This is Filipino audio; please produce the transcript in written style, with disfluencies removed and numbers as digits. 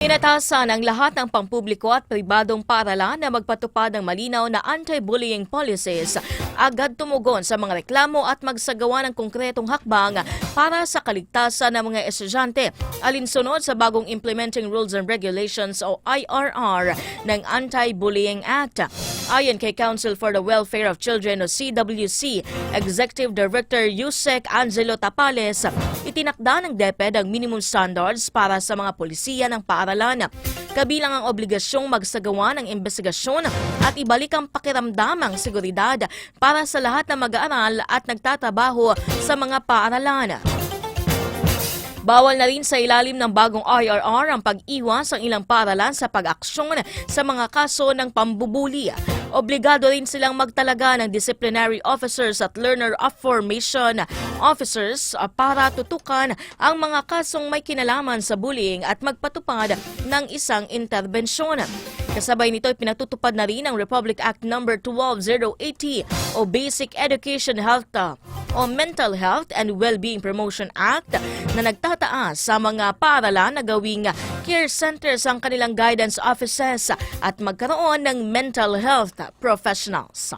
Inatasan ang lahat ng pampubliko at pribadong paaralan na magpatupad ng malinaw na anti-bullying policies, agad tumugon sa mga reklamo at magsagawa ng konkretong hakbang para sa kaligtasan ng mga estudyante, alinsunod sa bagong Implementing Rules and Regulations o IRR ng Anti-Bullying Act. Ayon kay Council for the Welfare of Children o CWC, Executive Director Yusek Angelo Tapales, itinakda ng DepEd ang minimum standards para sa mga polisiya ng paaralan. Kabilang ang obligasyong magsagawa ng investigasyon at ibalik ang pakiramdamang seguridad para sa lahat ng mag-aaral at nagtatrabaho sa mga paaralan. Bawal na rin sa ilalim ng bagong IRR ang pag-iwas ng ilang paaralan sa pag-aksyon sa mga kaso ng pambubuli. Obligado rin silang magtalaga ng disciplinary officers at learner formation officers para tutukan ang mga kasong may kinalaman sa bullying at magpatupad ng isang interbensyon. Kasabay nito, pinatutupad na rin ang Republic Act No. 12080 o Basic Education Health o Mental Health and Wellbeing Promotion Act na nagtataas sa mga paaralan na gawing care centers ang kanilang guidance offices at magkaroon ng mental health professionals.